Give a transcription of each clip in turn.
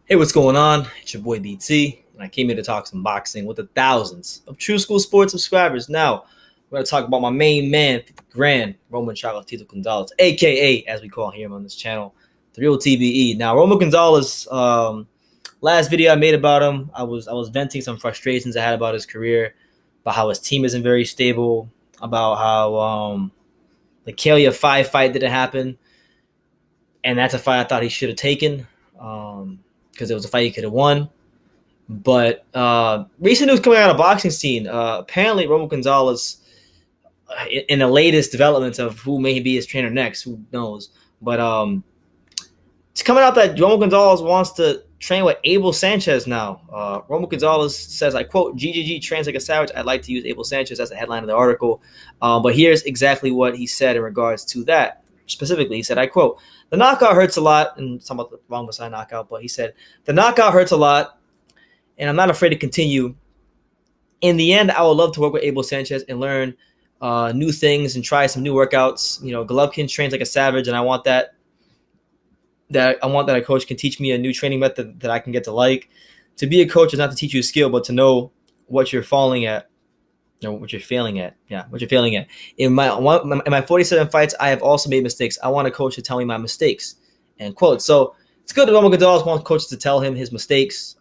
Hey, what's going on? It's your boy BT, and I came here to talk some boxing with the thousands of True School Sports subscribers. Now, we're going to talk about my main man, 50 grand, Roman Chocolatito Gonzalez, aka, as we call him on this channel, the real TBE. Now, Roman Gonzalez, last video I made about him, I was venting some frustrations I had about his career, about how his team isn't very stable, about how the Kalia 5 fight didn't happen, and that's a fight I thought he should have taken. Because it was a fight he could have won. But recent news coming out of the boxing scene, apparently Roman Gonzalez, in the latest developments of who may be his trainer next, who knows? But it's coming out that Roman Gonzalez wants to train with Abel Sanchez now. Roman Gonzalez says, I quote, GGG trains like a savage. I'd like to use Abel Sanchez. That's the headline of the article. But here's exactly what he said in regards to that. Specifically, he said, I quote, the knockout hurts a lot, and some of the wrong side knockout, but he said, the knockout hurts a lot, and I'm not afraid to continue. In the end, I would love to work with Abel Sanchez and learn new things and try some new workouts. You know, Golovkin trains like a savage, and I want that a coach can teach me a new training method that I can get to like. To be a coach is not to teach you a skill, but to know what you're falling at. What you're failing at. Yeah, what you're failing at. In my 47 fights, I have also made mistakes. I want a coach to tell me my mistakes. End quote. So it's good that Roman Gonzalez wants coaches to tell him his mistakes.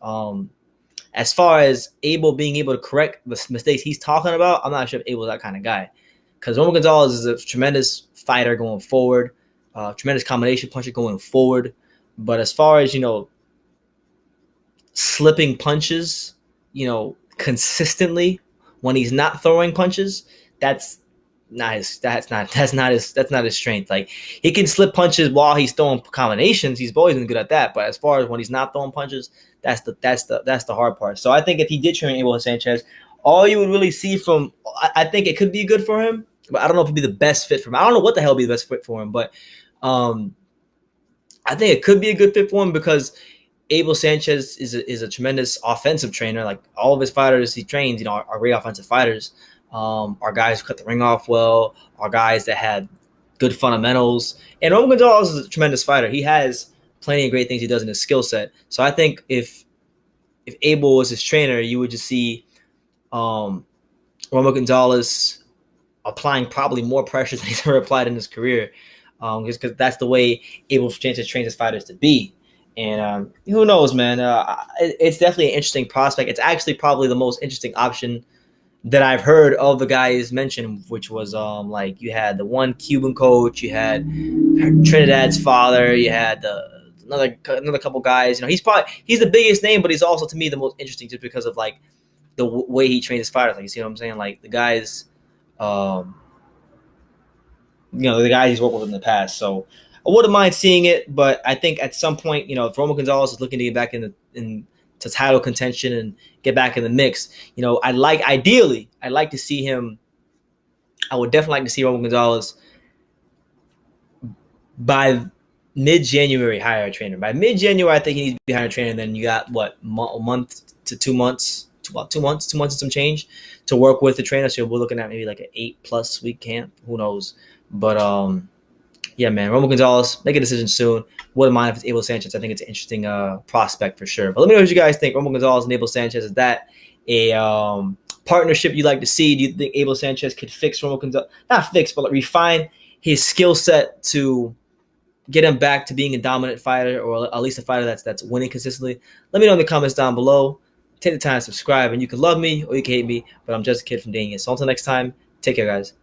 As far as Abel being able to correct the mistakes he's talking about, I'm not sure if Abel's that kind of guy. Because Roman Gonzalez is a tremendous fighter going forward, tremendous combination puncher going forward. But as far as, slipping punches, consistently, when he's not throwing punches, that's not his strength. Like, he can slip punches while he's throwing combinations. He's always been good at that. But as far as when he's not throwing punches, that's the hard part. So I think if he did train Abel Sanchez, all you would really see from, I think it could be good for him, but I don't know if it'd be the best fit for him. I don't know what the hell would be the best fit for him, but I think it could be a good fit for him because Abel Sanchez is a tremendous offensive trainer. Like, all of his fighters he trains, are great offensive fighters. Are guys who cut the ring off well, are guys that had good fundamentals. And Roman Gonzalez is a tremendous fighter. He has plenty of great things he does in his skill set. So I think if Abel was his trainer, you would just see Roman Gonzalez applying probably more pressure than he's ever applied in his career, just because that's the way Abel Sanchez trains his fighters to be. And who knows, man? It's definitely an interesting prospect. It's actually probably the most interesting option that I've heard of the guys mentioned, which was like, you had the one Cuban coach, you had Trinidad's father, you had another couple guys. He's the biggest name, but he's also, to me, the most interesting just because of like the way he trains his fighters. Like, you see what I'm saying? Like, the guys, the guys he's worked with in the past. So I wouldn't mind seeing it, but I think at some point, if Roman Gonzalez is looking to get back into title contention and get back in the mix, I'd like to see him. I would definitely like to see Roman Gonzalez by mid-January hire a trainer. By mid-January, I think he needs to be hiring a trainer. And then you got a month to 2 months, about 2 months, 2 months and some change to work with the trainer. So we're looking at maybe like an 8+ week camp. Who knows? But yeah, man, Roman Gonzalez, make a decision soon. Wouldn't mind if it's Abel Sanchez. I think it's an interesting prospect for sure. But let me know what you guys think. Roman Gonzalez and Abel Sanchez, is that a partnership you'd like to see? Do you think Abel Sanchez could fix Roman Gonzalez? Not fix, but like refine his skill set to get him back to being a dominant fighter, or at least a fighter that's winning consistently? Let me know in the comments down below. Take the time to subscribe, and you can love me or you can hate me, but I'm just a kid from Daniel. So until next time, take care, guys.